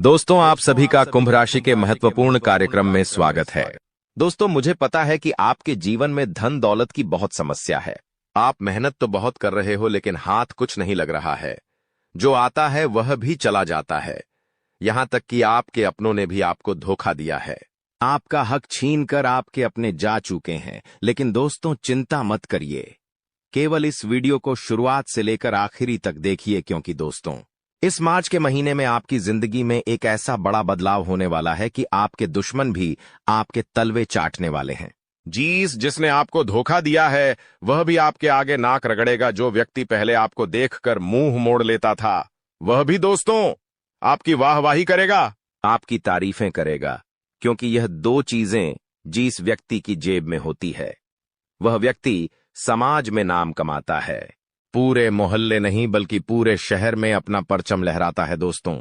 दोस्तों, आप सभी का कुंभ राशि के महत्वपूर्ण कार्यक्रम में स्वागत है। दोस्तों, मुझे पता है कि आपके जीवन में धन दौलत की बहुत समस्या है। आप मेहनत तो बहुत कर रहे हो, लेकिन हाथ कुछ नहीं लग रहा है। जो आता है वह भी चला जाता है। यहां तक कि आपके अपनों ने भी आपको धोखा दिया है। आपका हक छीन कर आपके अपने जा चुके हैं। लेकिन दोस्तों, चिंता मत करिए। केवल इस वीडियो को शुरुआत से लेकर आखिरी तक देखिए, क्योंकि दोस्तों, इस मार्च के महीने में आपकी जिंदगी में एक ऐसा बड़ा बदलाव होने वाला है कि आपके दुश्मन भी आपके तलवे चाटने वाले हैं। जिसने आपको धोखा दिया है वह भी आपके आगे नाक रगड़ेगा। जो व्यक्ति पहले आपको देखकर मुंह मोड़ लेता था, वह भी दोस्तों आपकी वाहवाही करेगा, आपकी तारीफें करेगा। क्योंकि यह दो चीजें जिस व्यक्ति की जेब में होती है, वह व्यक्ति समाज में नाम कमाता है। पूरे मोहल्ले नहीं बल्कि पूरे शहर में अपना परचम लहराता है। दोस्तों,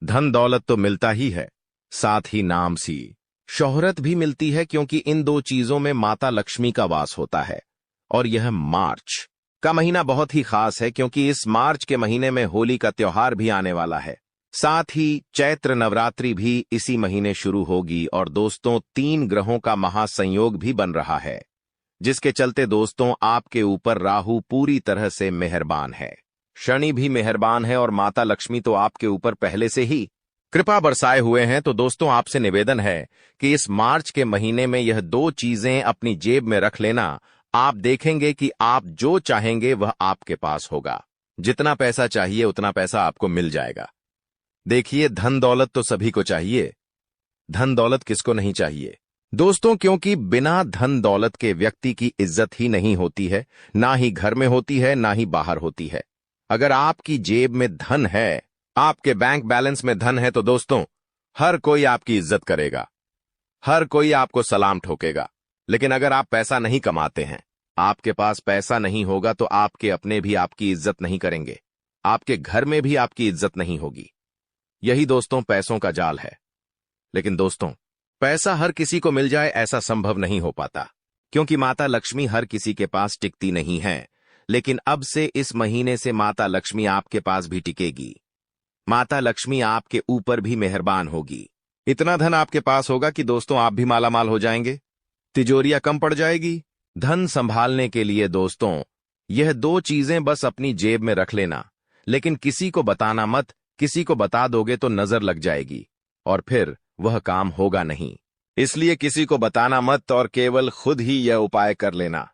धन दौलत तो मिलता ही है, साथ ही नाम सी शोहरत भी मिलती है, क्योंकि इन दो चीजों में माता लक्ष्मी का वास होता है। और यह मार्च का महीना बहुत ही खास है, क्योंकि इस मार्च के महीने में होली का त्योहार भी आने वाला है। साथ ही चैत्र नवरात्रि भी इसी महीने शुरू होगी। और दोस्तों, 3 ग्रहों का महासंयोग भी बन रहा है, जिसके चलते दोस्तों आपके ऊपर राहु पूरी तरह से मेहरबान है, शनि भी मेहरबान है, और माता लक्ष्मी तो आपके ऊपर पहले से ही कृपा बरसाए हुए हैं। तो दोस्तों, आपसे निवेदन है कि इस मार्च के महीने में यह दो चीजें अपनी जेब में रख लेना। आप देखेंगे कि आप जो चाहेंगे वह आपके पास होगा। जितना पैसा चाहिए उतना पैसा आपको मिल जाएगा। देखिए, धन दौलत तो सभी को चाहिए। धन दौलत किसको नहीं चाहिए दोस्तों? क्योंकि बिना धन दौलत के व्यक्ति की इज्जत ही नहीं होती है, ना ही घर में होती है, ना ही बाहर होती है। अगर आपकी जेब में धन है, आपके बैंक बैलेंस में धन है, तो दोस्तों हर कोई आपकी इज्जत करेगा, हर कोई आपको सलाम ठोकेगा। लेकिन अगर आप पैसा नहीं कमाते हैं, आपके पास पैसा नहीं होगा, तो आपके अपने भी आपकी इज्जत नहीं करेंगे, आपके घर में भी आपकी इज्जत नहीं होगी। यही दोस्तों पैसों का जाल है। लेकिन दोस्तों, पैसा हर किसी को मिल जाए ऐसा संभव नहीं हो पाता, क्योंकि माता लक्ष्मी हर किसी के पास टिकती नहीं है। लेकिन अब से इस महीने से माता लक्ष्मी आपके पास भी टिकेगी। माता लक्ष्मी आपके ऊपर भी मेहरबान होगी। इतना धन आपके पास होगा कि दोस्तों आप भी मालामाल हो जाएंगे, तिजोरियां कम पड़ जाएगी। धन संभालने के लिए दोस्तों यह दो चीजें बस अपनी जेब में रख लेना, लेकिन किसी को बताना मत। किसी को बता दोगे तो नजर लग जाएगी और फिर वह काम होगा नहीं। इसलिए किसी को बताना मत और केवल खुद ही यह उपाय कर लेना।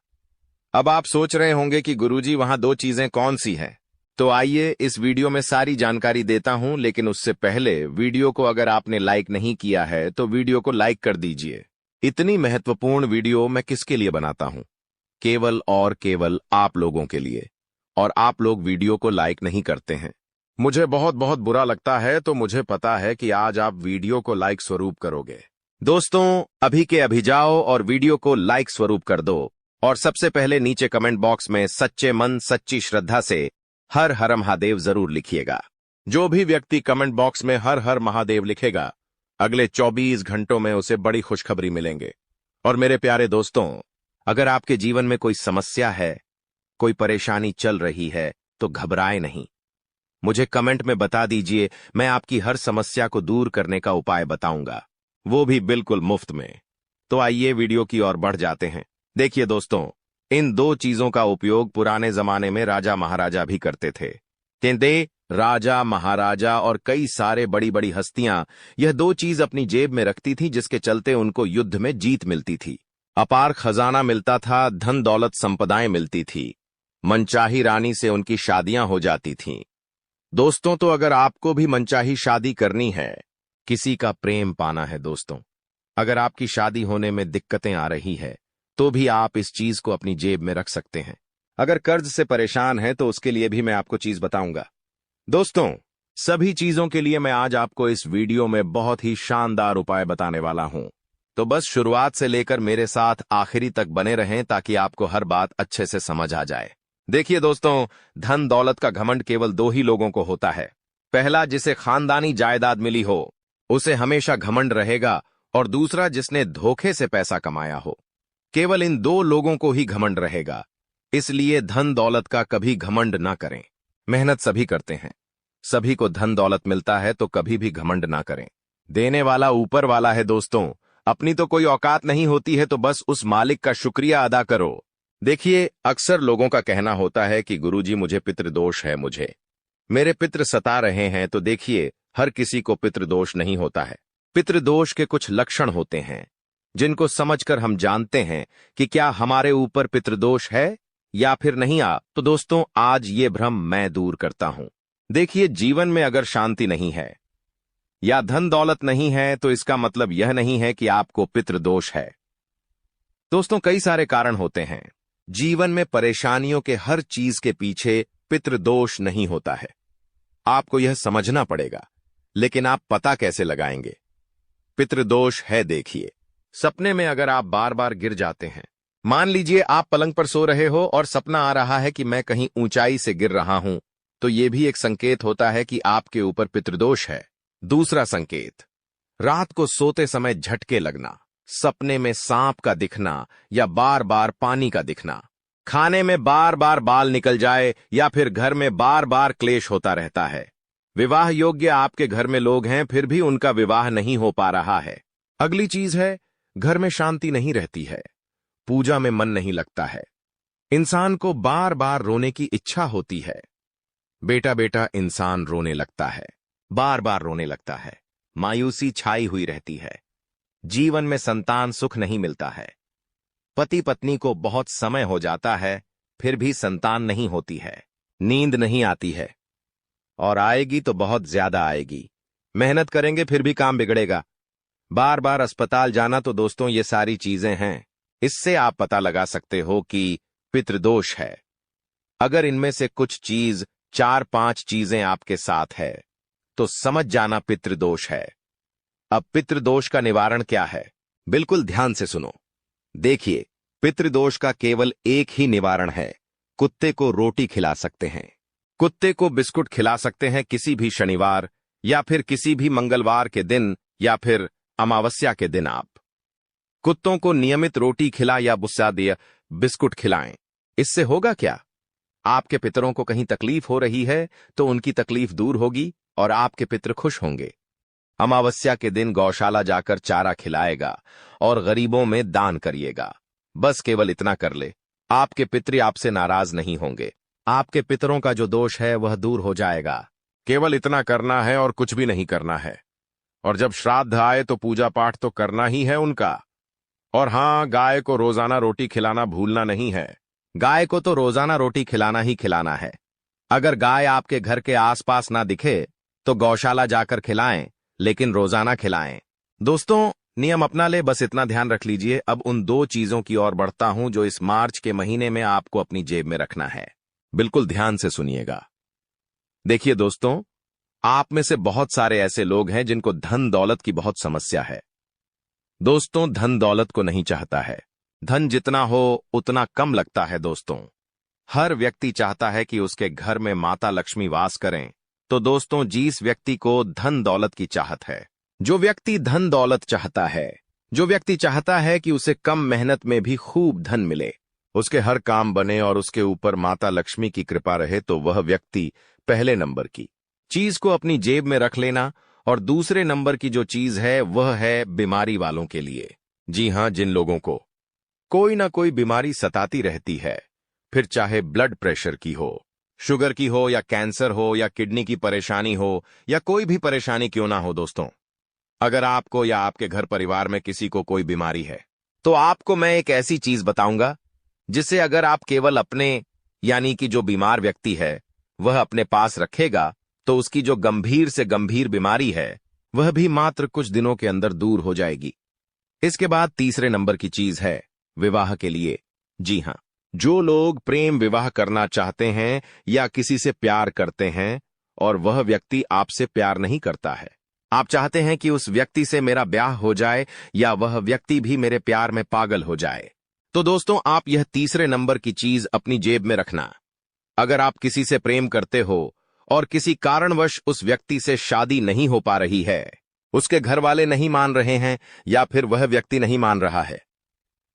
अब आप सोच रहे होंगे कि गुरुजी, वहां दो चीजें कौन सी हैं? तो आइए इस वीडियो में सारी जानकारी देता हूं। लेकिन उससे पहले वीडियो को अगर आपने लाइक नहीं किया है तो वीडियो को लाइक कर दीजिए। इतनी महत्वपूर्ण वीडियो मैं किसके लिए बनाता हूं? केवल और केवल आप लोगों के लिए। और आप लोग वीडियो को लाइक नहीं करते हैं, मुझे बहुत बहुत बुरा लगता है। तो मुझे पता है कि आज आप वीडियो को लाइक स्वरूप करोगे। दोस्तों, अभी के अभी जाओ और वीडियो को लाइक स्वरूप कर दो। और सबसे पहले नीचे कमेंट बॉक्स में सच्चे मन सच्ची श्रद्धा से हर हर महादेव जरूर लिखिएगा। जो भी व्यक्ति कमेंट बॉक्स में हर हर महादेव लिखेगा, अगले 24 घंटों में उसे बड़ी खुशखबरी मिलेंगे। और मेरे प्यारे दोस्तों, अगर आपके जीवन में कोई समस्या है, कोई परेशानी चल रही है, तो घबराए नहीं। मुझे कमेंट में बता दीजिए, मैं आपकी हर समस्या को दूर करने का उपाय बताऊंगा, वो भी बिल्कुल मुफ्त में। तो आइए वीडियो की ओर बढ़ जाते हैं। देखिए दोस्तों, इन दो चीजों का उपयोग पुराने जमाने में राजा महाराजा भी करते थे। तेंदे राजा महाराजा और कई सारे बड़ी बड़ी हस्तियां यह दो चीज अपनी जेब में रखती थी, जिसके चलते उनको युद्ध में जीत मिलती थी, अपार खजाना मिलता था, धन दौलत संपदाएं मिलती थी, मनचाही रानी से उनकी शादियां हो जाती थीं। दोस्तों, तो अगर आपको भी मनचाही शादी करनी है, किसी का प्रेम पाना है दोस्तों, अगर आपकी शादी होने में दिक्कतें आ रही है, तो भी आप इस चीज को अपनी जेब में रख सकते हैं। अगर कर्ज से परेशान है तो उसके लिए भी मैं आपको चीज बताऊंगा। दोस्तों, सभी चीजों के लिए मैं आज आपको इस वीडियो में बहुत ही शानदार उपाय बताने वाला हूं। तो बस शुरुआत से लेकर मेरे साथ आखिरी तक बने रहें, ताकि आपको हर बात अच्छे से समझ आ जाए। देखिए दोस्तों, धन दौलत का घमंड केवल दो ही लोगों को होता है। पहला, जिसे खानदानी जायदाद मिली हो, उसे हमेशा घमंड रहेगा, और दूसरा, जिसने धोखे से पैसा कमाया हो। केवल इन दो लोगों को ही घमंड रहेगा। इसलिए धन दौलत का कभी घमंड ना करें। मेहनत सभी करते हैं, सभी को धन दौलत मिलता है तो कभी भी घमंड ना करें। देने वाला ऊपर वाला है दोस्तों। अपनी तो कोई औकात नहीं होती है तो बस उस मालिक का शुक्रिया अदा करो। देखिए, अक्सर लोगों का कहना होता है कि गुरुजी मुझे पितृदोष है, मुझे मेरे पितृ सता रहे हैं। तो देखिए, हर किसी को पितृदोष नहीं होता है। पितृदोष के कुछ लक्षण होते हैं जिनको समझकर हम जानते हैं कि क्या हमारे ऊपर पितृदोष है या फिर नहीं। तो दोस्तों, आज ये भ्रम मैं दूर करता हूं। देखिए, जीवन में अगर शांति नहीं है या धन दौलत नहीं है तो इसका मतलब यह नहीं है कि आपको पितृदोष है। दोस्तों, कई सारे कारण होते हैं। जीवन में परेशानियों के हर चीज के पीछे पितृदोष नहीं होता है। आपको यह समझना पड़ेगा, लेकिन आप पता कैसे लगाएंगे? पितृदोष है, देखिए, सपने में अगर आप बार बार गिर जाते हैं, मान लीजिए आप पलंग पर सो रहे हो और सपना आ रहा है कि मैं कहीं ऊंचाई से गिर रहा हूं, तो यह भी एक संकेत होता है कि आपके ऊपर पितृदोष है। दूसरा संकेत, रात को सोते समय झटके लगना, सपने में सांप का दिखना या बार बार पानी का दिखना, खाने में बार बार बाल निकल जाए या फिर घर में बार बार क्लेश होता रहता है। विवाह योग्य आपके घर में लोग हैं फिर भी उनका विवाह नहीं हो पा रहा है। अगली चीज है, घर में शांति नहीं रहती है, पूजा में मन नहीं लगता है, इंसान को बार बार रोने की इच्छा होती है। बेटा बेटा इंसान रोने लगता है, बार बार रोने लगता है, मायूसी छाई हुई रहती है, जीवन में संतान सुख नहीं मिलता है, पति पत्नी को बहुत समय हो जाता है फिर भी संतान नहीं होती है, नींद नहीं आती है और आएगी तो बहुत ज्यादा आएगी, मेहनत करेंगे फिर भी काम बिगड़ेगा, बार बार अस्पताल जाना। तो दोस्तों, ये सारी चीजें हैं। इससे आप पता लगा सकते हो कि पितृदोष है। अगर इनमें से कुछ चीज 4-5 चीजें आपके साथ है तो समझ जाना पितृदोष है। अब पितृदोष का निवारण क्या है? बिल्कुल ध्यान से सुनो। देखिए, पितृदोष का केवल एक ही निवारण है। कुत्ते को रोटी खिला सकते हैं, कुत्ते को बिस्कुट खिला सकते हैं किसी भी शनिवार या फिर किसी भी मंगलवार के दिन या फिर अमावस्या के दिन। आप कुत्तों को नियमित रोटी खिला या भुस्सा दिया बिस्कुट खिलाएं। इससे होगा क्या? आपके पितरों को कहीं तकलीफ हो रही है तो उनकी तकलीफ दूर होगी और आपके पितर खुश होंगे। अमावस्या के दिन गौशाला जाकर चारा खिलाएगा और गरीबों में दान करिएगा। बस केवल इतना कर ले, आपके पितृ आपसे नाराज नहीं होंगे, आपके पितरों का जो दोष है वह दूर हो जाएगा। केवल इतना करना है और कुछ भी नहीं करना है। और जब श्राद्ध आए तो पूजा पाठ तो करना ही है उनका। और हां, गाय को रोजाना रोटी खिलाना भूलना नहीं है। गाय को तो रोजाना रोटी खिलाना ही खिलाना है। अगर गाय आपके घर के आसपास ना दिखे तो गौशाला जाकर खिलाएं, लेकिन रोजाना खिलाएं। दोस्तों, नियम अपना ले, बस इतना ध्यान रख लीजिए। अब उन 2 चीजों की ओर बढ़ता हूं जो इस मार्च के महीने में आपको अपनी जेब में रखना है। बिल्कुल ध्यान से सुनिएगा। देखिए दोस्तों, आप में से बहुत सारे ऐसे लोग हैं जिनको धन दौलत की बहुत समस्या है। दोस्तों, धन दौलत को नहीं चाहता है। धन जितना हो उतना कम लगता है। दोस्तों, हर व्यक्ति चाहता है कि उसके घर में माता लक्ष्मी वास करें। तो दोस्तों, जिस व्यक्ति को धन दौलत की चाहत है, जो व्यक्ति धन दौलत चाहता है, जो व्यक्ति चाहता है कि उसे कम मेहनत में भी खूब धन मिले, उसके हर काम बने और उसके ऊपर माता लक्ष्मी की कृपा रहे, तो वह व्यक्ति पहले नंबर की चीज को अपनी जेब में रख लेना। और दूसरे नंबर की जो चीज है वह है बीमारी वालों के लिए। जी हां, जिन लोगों को कोई ना कोई बीमारी सताती रहती है, फिर चाहे ब्लड प्रेशर की हो, शुगर की हो या कैंसर हो या किडनी की परेशानी हो या कोई भी परेशानी क्यों ना हो। दोस्तों, अगर आपको या आपके घर परिवार में किसी को कोई बीमारी है तो आपको मैं एक ऐसी चीज बताऊंगा जिसे अगर आप केवल अपने यानी कि जो बीमार व्यक्ति है वह अपने पास रखेगा तो उसकी जो गंभीर से गंभीर बीमारी है वह भी मात्र कुछ दिनों के अंदर दूर हो जाएगी। इसके बाद तीसरे नंबर की चीज है विवाह के लिए। जी हां, जो लोग प्रेम विवाह करना चाहते हैं या किसी से प्यार करते हैं और वह व्यक्ति आपसे प्यार नहीं करता है, आप चाहते हैं कि उस व्यक्ति से मेरा ब्याह हो जाए या वह व्यक्ति भी मेरे प्यार में पागल हो जाए, तो दोस्तों, आप यह तीसरे नंबर की चीज अपनी जेब में रखना। अगर आप किसी से प्रेम करते हो और किसी कारणवश उस व्यक्ति से शादी नहीं हो पा रही है, उसके घर वाले नहीं मान रहे हैं या फिर वह व्यक्ति नहीं मान रहा है,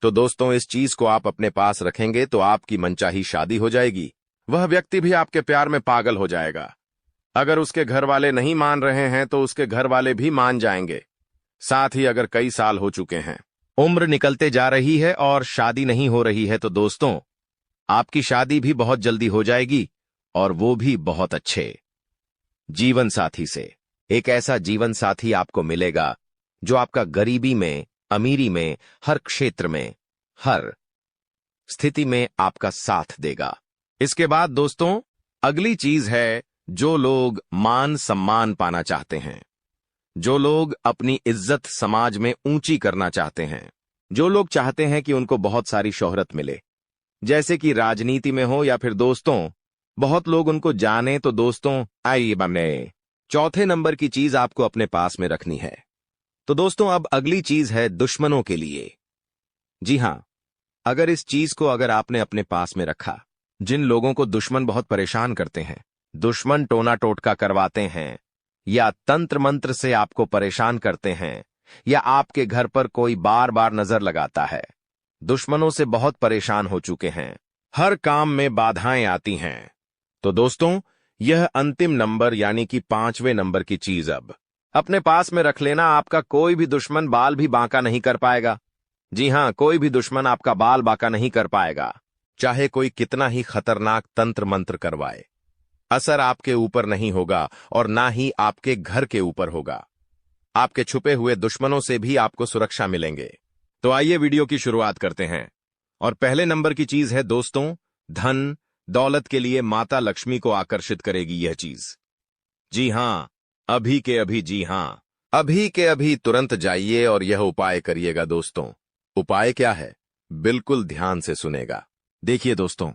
तो दोस्तों, इस चीज को आप अपने पास रखेंगे तो आपकी मनचाही शादी हो जाएगी। वह व्यक्ति भी आपके प्यार में पागल हो जाएगा। अगर उसके घर वाले नहीं मान रहे हैं तो उसके घर वाले भी मान जाएंगे। साथ ही अगर कई साल हो चुके हैं, उम्र निकलते जा रही है और शादी नहीं हो रही है, तो दोस्तों आपकी शादी भी बहुत जल्दी हो जाएगी, और वो भी बहुत अच्छे जीवन साथी से। एक ऐसा जीवन साथी आपको मिलेगा जो आपका गरीबी में, अमीरी में, हर क्षेत्र में, हर स्थिति में आपका साथ देगा। इसके बाद दोस्तों अगली चीज है, जो लोग मान सम्मान पाना चाहते हैं, जो लोग अपनी इज्जत समाज में ऊंची करना चाहते हैं, जो लोग चाहते हैं कि उनको बहुत सारी शोहरत मिले, जैसे कि राजनीति में हो या फिर दोस्तों बहुत लोग उनको जाने, तो दोस्तों आइए बने चौथे नंबर की चीज आपको अपने पास में रखनी है। तो दोस्तों अब अगली चीज है दुश्मनों के लिए। जी हां, अगर इस चीज को अगर आपने अपने पास में रखा, जिन लोगों को दुश्मन बहुत परेशान करते हैं, दुश्मन टोना टोटका करवाते हैं, या तंत्र मंत्र से आपको परेशान करते हैं, या आपके घर पर कोई बार बार नजर लगाता है, दुश्मनों से बहुत परेशान हो चुके हैं, हर काम में बाधाएं आती हैं, तो दोस्तों यह अंतिम नंबर यानी कि 5वें नंबर की चीज अब अपने पास में रख लेना। आपका कोई भी दुश्मन बाल भी बांका नहीं कर पाएगा। जी हां, कोई भी दुश्मन आपका बाल बांका नहीं कर पाएगा, चाहे कोई कितना ही खतरनाक तंत्र मंत्र करवाए। असर आपके ऊपर नहीं होगा और ना ही आपके घर के ऊपर होगा। आपके छुपे हुए दुश्मनों से भी आपको सुरक्षा मिलेंगे। तो आइए वीडियो की शुरुआत करते हैं। और पहले नंबर की चीज है दोस्तों, धन दौलत के लिए माता लक्ष्मी को आकर्षित करेगी यह चीज। जी हां, अभी के अभी, जी हां, अभी के अभी तुरंत जाइए और यह उपाय करिएगा दोस्तों। उपाय क्या है, बिल्कुल ध्यान से सुनेगा। देखिए दोस्तों,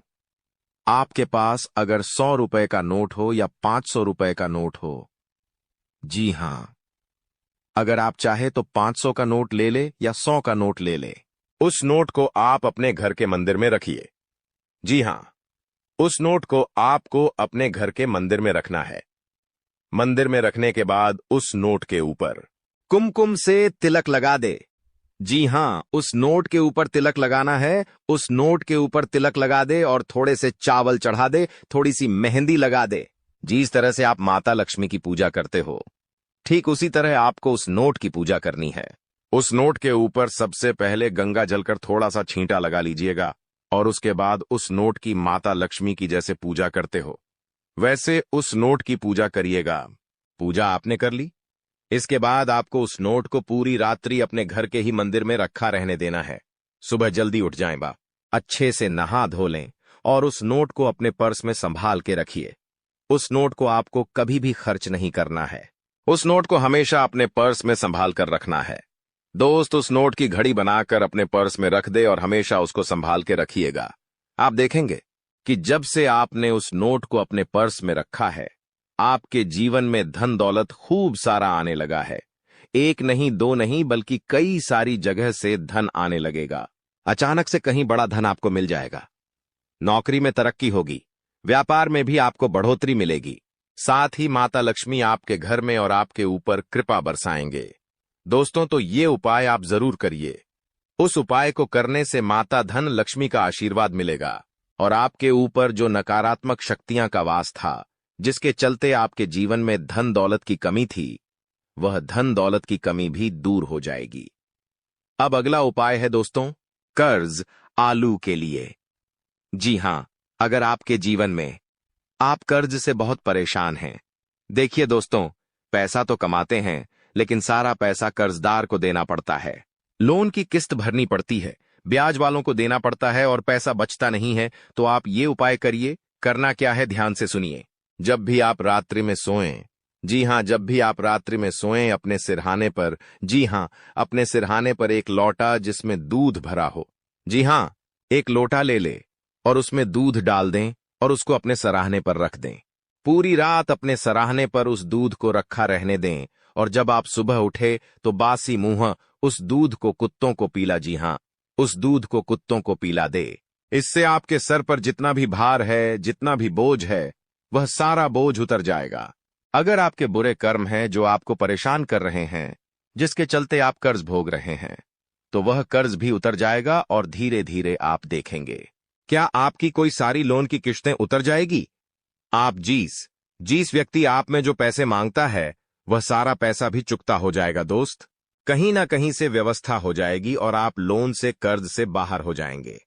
आपके पास अगर 100 रुपए का नोट हो या 500 रुपए का नोट हो, जी हां, अगर आप चाहे तो 500 का नोट ले ले या 100 का नोट ले ले, उस नोट को आप अपने घर के मंदिर में रखिए। जी हां, उस नोट को आपको अपने घर के मंदिर में रखना है। मंदिर में रखने के बाद उस नोट के ऊपर कुमकुम से तिलक लगा दे। जी हां, उस नोट के ऊपर तिलक लगाना है। उस नोट के ऊपर तिलक लगा दे और थोड़े से चावल चढ़ा दे, थोड़ी सी मेहंदी लगा दे। जिस तरह से आप माता लक्ष्मी की पूजा करते हो, ठीक उसी तरह आपको उस नोट की पूजा करनी है। उस नोट के ऊपर सबसे पहले गंगा जल कर थोड़ा सा छींटा लगा लीजिएगा, और उसके बाद उस नोट की माता लक्ष्मी की जैसे पूजा करते हो वैसे उस नोट की पूजा करिएगा। पूजा आपने कर ली, इसके बाद आपको उस नोट को पूरी रात्रि अपने घर के ही मंदिर में रखा रहने देना है। सुबह जल्दी उठ जाएं बा, अच्छे से नहा धो लें और उस नोट को अपने पर्स में संभाल के रखिए। उस नोट को आपको कभी भी खर्च नहीं करना है। उस नोट को हमेशा अपने पर्स में संभाल कर रखना है। दोस्त उस नोट की घड़ी बनाकर अपने पर्स में रख दे और हमेशा उसको संभाल के रखिएगा। आप देखेंगे कि जब से आपने उस नोट को अपने पर्स में रखा है, आपके जीवन में धन दौलत खूब सारा आने लगा है। एक नहीं, दो नहीं, बल्कि कई सारी जगह से धन आने लगेगा। अचानक से कहीं बड़ा धन आपको मिल जाएगा। नौकरी में तरक्की होगी, व्यापार में भी आपको बढ़ोतरी मिलेगी। साथ ही माता लक्ष्मी आपके घर में और आपके ऊपर कृपा बरसाएंगे। दोस्तों तो ये उपाय आप जरूर करिए। उस उपाय को करने से माता धन लक्ष्मी का आशीर्वाद मिलेगा और आपके ऊपर जो नकारात्मक शक्तियां का वास था, जिसके चलते आपके जीवन में धन दौलत की कमी थी, वह धन दौलत की कमी भी दूर हो जाएगी। अब अगला उपाय है दोस्तों, कर्ज आलू के लिए। जी हां, अगर आपके जीवन में आप कर्ज से बहुत परेशान हैं, देखिए दोस्तों, पैसा तो कमाते हैं लेकिन सारा पैसा कर्जदार को देना पड़ता है। लोन की किस्त भरनी पड़ती है, ब्याज वालों को देना पड़ता है और पैसा बचता नहीं है। तो आप ये उपाय करिए। करना क्या है, ध्यान से सुनिए। जब भी आप रात्रि में सोएं, जी हां, जब भी आप रात्रि में सोएं, अपने सिरहाने पर, जी हां, अपने सिरहाने पर एक लोटा जिसमें दूध भरा हो, जी हां, एक लोटा ले ले और उसमें दूध डाल दें और उसको अपने सराहने पर रख दें। पूरी रात अपने सराहने पर उस दूध को रखा रहने दें और जब आप सुबह उठे तो बासी मुंह उस दूध को कुत्तों को पीला। जी हां, उस दूध को कुत्तों को पीला दे। इससे आपके सर पर जितना भी भार है, जितना भी बोझ है, वह सारा बोझ उतर जाएगा। अगर आपके बुरे कर्म हैं जो आपको परेशान कर रहे हैं, जिसके चलते आप कर्ज भोग रहे हैं, तो वह कर्ज भी उतर जाएगा और धीरे धीरे आप देखेंगे क्या आपकी कोई सारी लोन की किश्तें उतर जाएगी। आप जीस जिस व्यक्ति आप में जो पैसे मांगता है वह सारा पैसा भी चुकता हो जाएगा दोस्त। कहीं ना कहीं से व्यवस्था हो जाएगी और आप लोन से, कर्ज से बाहर हो जाएंगे।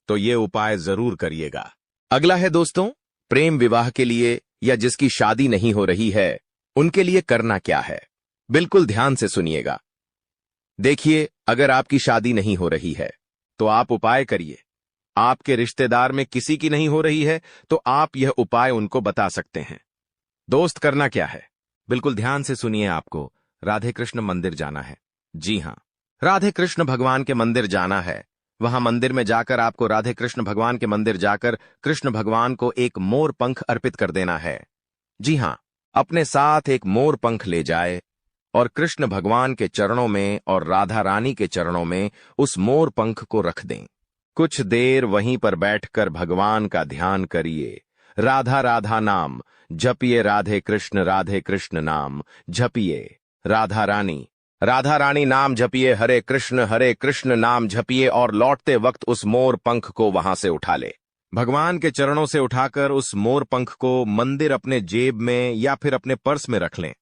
तो ये उपाय जरूर करिएगा। अगला है दोस्तों, प्रेम विवाह के लिए या जिसकी शादी नहीं हो रही है उनके लिए करना क्या है, बिल्कुल ध्यान से सुनिएगा। देखिए, अगर आपकी शादी नहीं हो रही है तो आप उपाय करिए। आपके रिश्तेदार में किसी की नहीं हो रही है तो आप यह उपाय उनको बता सकते हैं। दोस्त, करना क्या है, बिल्कुल ध्यान से सुनिए। आपको राधे कृष्ण मंदिर जाना है। जी हां, राधे कृष्ण भगवान के मंदिर जाना है। वहां मंदिर में जाकर आपको राधे कृष्ण भगवान के मंदिर जाकर कृष्ण भगवान को एक मोर पंख अर्पित कर देना है। जी हां, अपने साथ एक मोर पंख ले जाए और कृष्ण भगवान के चरणों में और राधा रानी के चरणों में उस मोर पंख को रख दें। कुछ देर वहीं पर बैठकर भगवान का ध्यान करिए। राधा राधा नाम जपिए, राधे कृष्ण नाम जपिए। राधा रानी नाम जपिए, हरे कृष्ण नाम जपिए और लौटते वक्त उस मोर पंख को वहां से उठा ले। भगवान के चरणों से उठाकर उस मोर पंख को मंदिर अपने जेब में या फिर अपने पर्स में रख लें।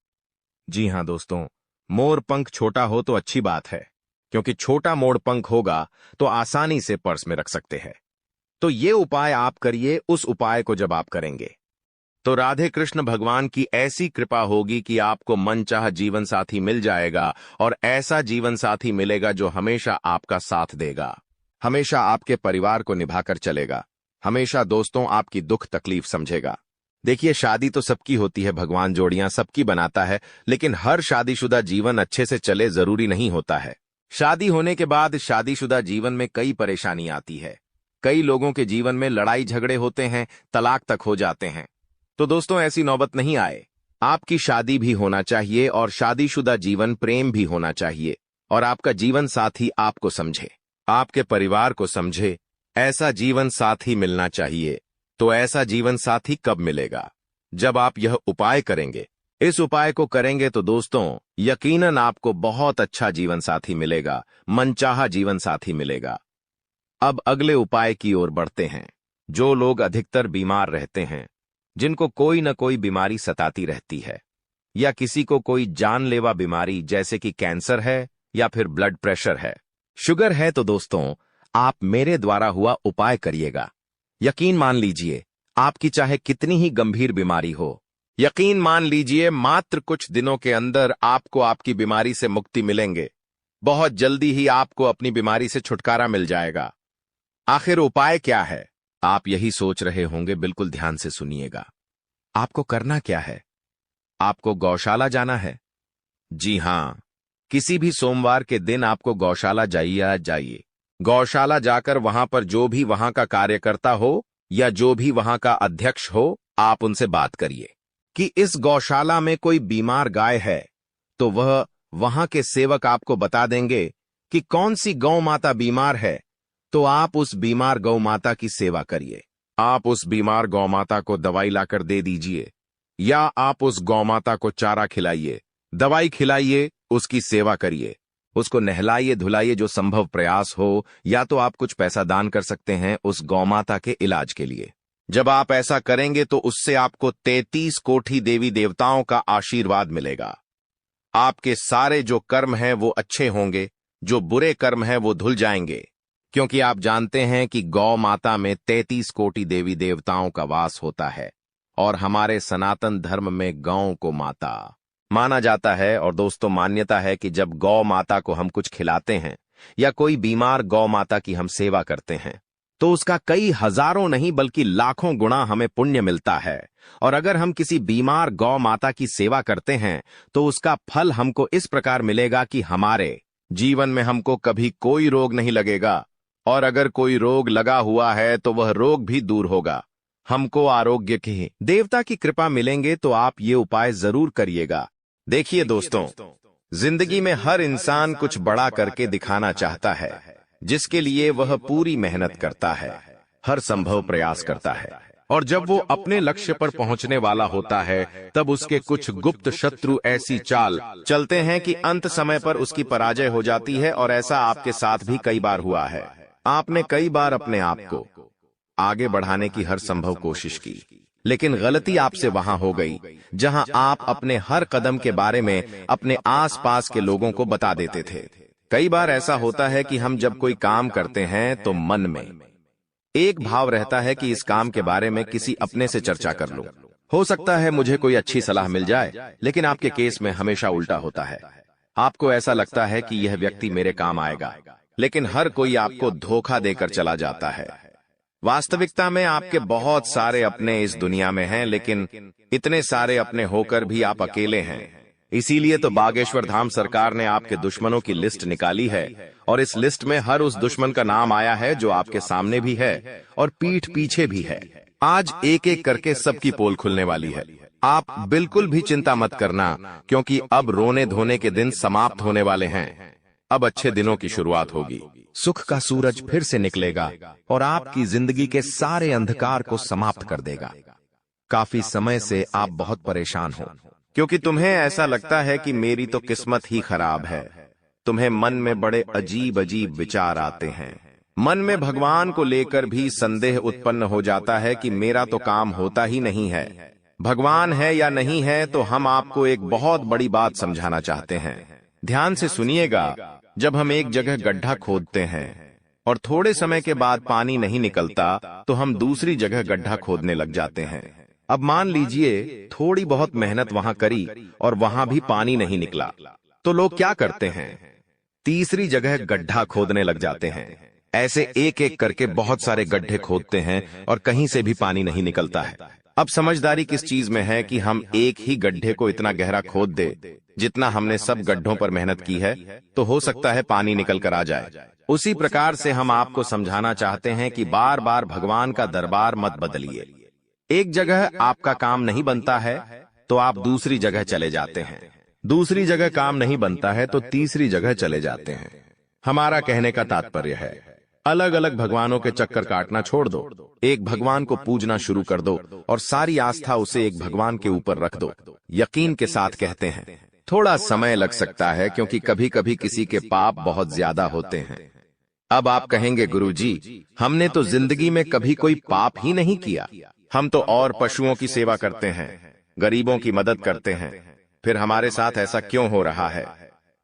जी हां दोस्तों, मोर पंख छोटा हो तो अच्छी बात है, क्योंकि छोटा मोर पंख होगा तो आसानी से पर्स में रख सकते हैं। तो ये उपाय आप करिए। उस उपाय को जब आप करेंगे तो राधे कृष्ण भगवान की ऐसी कृपा होगी कि आपको मनचाहा जीवन साथी मिल जाएगा और ऐसा जीवन साथी मिलेगा जो हमेशा आपका साथ देगा, हमेशा आपके परिवार को निभाकर चलेगा, हमेशा दोस्तों आपकी दुख तकलीफ समझेगा। देखिए, शादी तो सबकी होती है, भगवान जोड़ियां सबकी बनाता है, लेकिन हर शादीशुदा जीवन अच्छे से चले जरूरी नहीं होता है। शादी होने के बाद शादीशुदा जीवन में कई परेशानी आती है। कई लोगों के जीवन में लड़ाई झगड़े होते हैं, तलाक तक हो जाते हैं। तो दोस्तों, ऐसी नौबत नहीं आए। आपकी शादी भी होना चाहिए और शादीशुदा जीवन प्रेम भी होना चाहिए और आपका जीवन साथी आपको समझे, आपके परिवार को समझे। ऐसा जीवन साथी मिलना चाहिए। तो ऐसा जीवन साथी कब मिलेगा? जब आप यह उपाय करेंगे। इस उपाय को करेंगे तो दोस्तों यकीनन आपको बहुत अच्छा जीवन साथी मिलेगा, मनचाहा जीवन साथी मिलेगा। अब अगले उपाय की ओर बढ़ते हैं। जो लोग अधिकतर बीमार रहते हैं, जिनको कोई न कोई बीमारी सताती रहती है या किसी को कोई जानलेवा बीमारी जैसे कि कैंसर है या फिर ब्लड प्रेशर है, शुगर है, तो दोस्तों आप मेरे द्वारा हुआ उपाय करिएगा। यकीन मान लीजिए, आपकी चाहे कितनी ही गंभीर बीमारी हो, यकीन मान लीजिए मात्र कुछ दिनों के अंदर आपको आपकी बीमारी से मुक्ति मिलेंगे। बहुत जल्दी ही आपको अपनी बीमारी से छुटकारा मिल जाएगा। आखिर उपाय क्या है, आप यही सोच रहे होंगे। बिल्कुल ध्यान से सुनिएगा। आपको करना क्या है? आपको गौशाला जाना है। जी हां, किसी भी सोमवार के दिन आपको गौशाला जाइए। गौशाला जाकर वहां पर जो भी वहां का कार्यकर्ता हो या जो भी वहां का अध्यक्ष हो, आप उनसे बात करिए कि इस गौशाला में कोई बीमार गाय है। तो वह वहां के सेवक आपको बता देंगे कि कौन सी गौ माता बीमार है। तो आप उस बीमार गौ माता की सेवा करिए। आप उस बीमार गौ माता को दवाई लाकर दे दीजिए या आप उस गौ माता को चारा खिलाइए, दवाई खिलाइए, उसकी सेवा करिए, उसको नहलाइए धुलाइए जो संभव प्रयास हो, या तो आप कुछ पैसा दान कर सकते हैं उस गौ माता के इलाज के लिए। जब आप ऐसा करेंगे तो उससे आपको 33 कोटि देवी देवताओं का आशीर्वाद मिलेगा। आपके सारे जो कर्म हैं वो अच्छे होंगे, जो बुरे कर्म हैं वो धुल जाएंगे, क्योंकि आप जानते हैं कि गौ माता में 33 कोटि देवी देवताओं का वास होता है और हमारे सनातन धर्म में गौ को माता माना जाता है। और दोस्तों, मान्यता है कि जब गौ माता को हम कुछ खिलाते हैं या कोई बीमार गौ माता की हम सेवा करते हैं तो उसका कई हजारों नहीं बल्कि लाखों गुना हमें पुण्य मिलता है। और अगर हम किसी बीमार गौ माता की सेवा करते हैं तो उसका फल हमको इस प्रकार मिलेगा कि हमारे जीवन में हमको कभी कोई रोग नहीं लगेगा, और अगर कोई रोग लगा हुआ है तो वह रोग भी दूर होगा। हमको आरोग्य के देवता की कृपा मिलेंगे। तो आप ये उपाय जरूर करिएगा। देखिए दोस्तों, जिंदगी में हर इंसान कुछ बड़ा करके दिखाना चाहता है, जिसके लिए वह पूरी मेहनत करता है, हर संभव प्रयास करता है, और जब वो अपने लक्ष्य पर पहुंचने वाला होता है तब उसके कुछ गुप्त शत्रु ऐसी चाल चलते हैं कि अंत समय पर उसकी पराजय हो जाती है। और ऐसा आपके साथ भी कई बार हुआ है। आपने कई बार अपने आप को आगे बढ़ाने की हर संभव कोशिश की, लेकिन गलती आपसे वहां हो गई जहां आप अपने हर कदम के बारे में अपने आसपास के लोगों को बता देते थे। कई बार ऐसा होता है कि हम जब कोई काम करते हैं तो मन में एक भाव रहता है कि इस काम के बारे में किसी अपने से चर्चा कर लो। हो सकता है मुझे कोई अच्छी सलाह मिल जाए, लेकिन आपके केस में हमेशा उल्टा होता है। आपको ऐसा लगता है कि यह व्यक्ति मेरे काम आएगा, लेकिन हर कोई आपको धोखा देकर चला जाता है। वास्तविकता में आपके बहुत सारे अपने इस दुनिया में हैं, लेकिन इतने सारे अपने होकर भी आप अकेले हैं। इसीलिए तो बागेश्वर धाम सरकार ने आपके दुश्मनों की लिस्ट निकाली है, और इस लिस्ट में हर उस दुश्मन का नाम आया है जो आपके सामने भी है और पीठ पीछे भी है। आज एक एक करके सबकी पोल खुलने वाली है। आप बिल्कुल भी चिंता मत करना, क्योंकि अब रोने धोने के दिन समाप्त होने वाले हैं। अब अच्छे दिनों की शुरुआत होगी। सुख का सूरज फिर से निकलेगा और आपकी जिंदगी के सारे अंधकार को समाप्त कर देगा। काफी समय से आप बहुत परेशान हो, क्योंकि तुम्हें ऐसा लगता है कि मेरी तो किस्मत ही खराब है। तुम्हें मन में बड़े अजीब अजीब विचार आते हैं। मन में भगवान को लेकर भी संदेह उत्पन्न हो जाता है कि मेरा तो काम होता ही नहीं है। भगवान है या नहीं है, तो हम आपको एक बहुत बड़ी बात समझाना चाहते हैं। ध्यान से सुनिएगा। जब हम एक जगह गड्ढा खोदते हैं और थोड़े समय के बाद पानी नहीं निकलता, तो हम दूसरी जगह गड्ढा खोदने लग जाते हैं। अब मान लीजिए थोड़ी बहुत मेहनत वहां करी और वहां भी पानी नहीं निकला, तो लोग क्या करते हैं? तीसरी जगह गड्ढा खोदने लग जाते हैं। ऐसे एक एक करके बहुत सारे गड्ढे खोदते हैं और कहीं से भी पानी नहीं निकलता है। अब समझदारी किस चीज में है कि हम एक ही गड्ढे को इतना गहरा खोद दे जितना हमने सब गड्ढों पर मेहनत की है, तो हो सकता है पानी निकल कर आ जाए। उसी प्रकार से हम आपको समझाना चाहते हैं कि बार बार भगवान का दरबार मत बदलिए। एक जगह आपका काम नहीं बनता है तो आप दूसरी जगह चले जाते हैं, दूसरी जगह काम नहीं बनता है तो तीसरी जगह चले जाते हैं। हमारा कहने का तात्पर्य है, अलग अलग भगवानों के चक्कर काटना छोड़ दो, एक भगवान को पूजना शुरू कर दो और सारी आस्था उसे एक भगवान के ऊपर रख दो। यकीन के साथ कहते हैं, थोड़ा समय लग सकता है क्योंकि कभी कभी किसी के पाप बहुत ज्यादा होते हैं। अब आप कहेंगे, गुरुजी, हमने तो जिंदगी में कभी कोई पाप ही नहीं किया। हम तो और पशुओं की सेवा करते हैं, गरीबों की मदद करते हैं, फिर हमारे साथ ऐसा क्यों हो रहा है?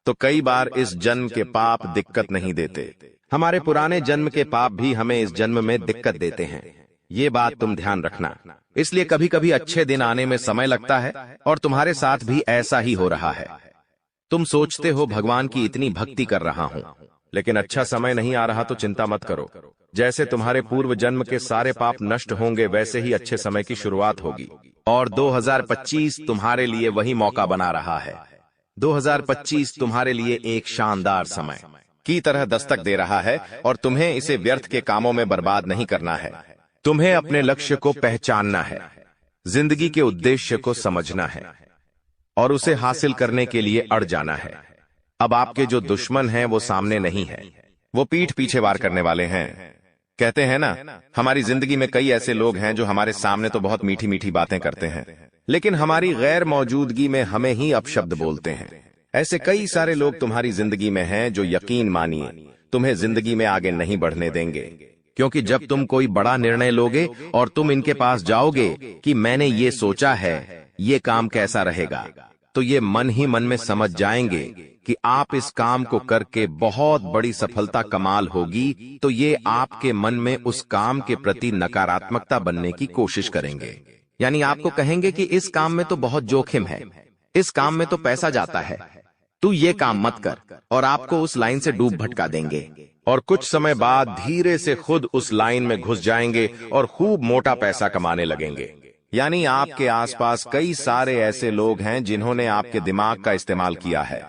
तो कई बार इस जन्म के पाप दिक्कत नहीं देते, हमारे पुराने जन्म के पाप भी हमें इस जन्म में दिक्कत देते हैं। ये बात तुम ध्यान रखना। इसलिए कभी कभी अच्छे दिन आने में समय लगता है और तुम्हारे साथ भी ऐसा ही हो रहा है। तुम सोचते हो भगवान की इतनी भक्ति कर रहा हूं, लेकिन अच्छा समय नहीं आ रहा तो चिंता मत करो। जैसे तुम्हारे पूर्व जन्म के सारे पाप नष्ट होंगे, वैसे ही अच्छे समय की शुरुआत होगी। और 2025 तुम्हारे लिए वही मौका बना रहा है। 2025 तुम्हारे लिए एक शानदार समय की तरह दस्तक दे रहा है और तुम्हें इसे व्यर्थ के कामों में बर्बाद नहीं करना है। तुम्हें अपने लक्ष्य को पहचानना है, जिंदगी के उद्देश्य को समझना है और उसे हासिल करने के लिए अड़ जाना है। अब आपके जो दुश्मन हैं वो सामने नहीं है, वो पीठ पीछे वार करने वाले हैं। कहते हैं ना, हमारी जिंदगी में कई ऐसे लोग हैं जो हमारे सामने तो बहुत मीठी मीठी बातें करते हैं, लेकिन हमारी गैर मौजूदगी में हमें ही अपशब्द बोलते हैं। ऐसे कई सारे लोग तुम्हारी जिंदगी में हैं जो, यकीन मानिए, तुम्हें जिंदगी में आगे नहीं बढ़ने देंगे। क्योंकि जब तुम कोई बड़ा निर्णय लोगे और तुम इनके पास जाओगे कि मैंने ये सोचा है, ये काम कैसा रहेगा, तो ये मन ही मन में समझ जाएंगे कि आप इस काम को करके बहुत बड़ी सफलता कमाल होगी, तो ये आपके मन में उस काम के प्रति नकारात्मकता बनने की कोशिश करेंगे। यानी आपको कहेंगे कि इस काम में तो बहुत जोखिम है, इस काम में तो पैसा जाता है, तू ये काम मत कर, और आपको उस लाइन से डूब भटका देंगे। और कुछ समय बाद धीरे से खुद उस लाइन में घुस जाएंगे और खूब मोटा पैसा कमाने लगेंगे। यानी आपके आसपास कई सारे ऐसे लोग हैं जिन्होंने आपके दिमाग का इस्तेमाल किया है,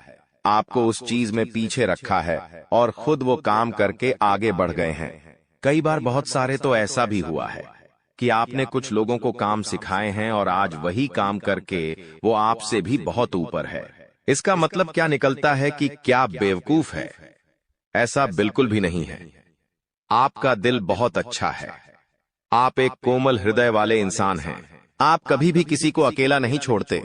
आपको उस चीज में पीछे रखा है और खुद वो काम करके आगे बढ़ गए हैं। कई बार बहुत सारे तो ऐसा भी हुआ है कि आपने कुछ लोगों को काम सिखाए हैं और आज वही काम करके वो आपसे भी बहुत ऊपर है। इसका मतलब क्या निकलता है कि क्या बेवकूफ है? ऐसा बिल्कुल भी नहीं है। आपका दिल बहुत अच्छा है, आप एक कोमल हृदय वाले इंसान हैं। आप कभी भी किसी को अकेला नहीं छोड़ते,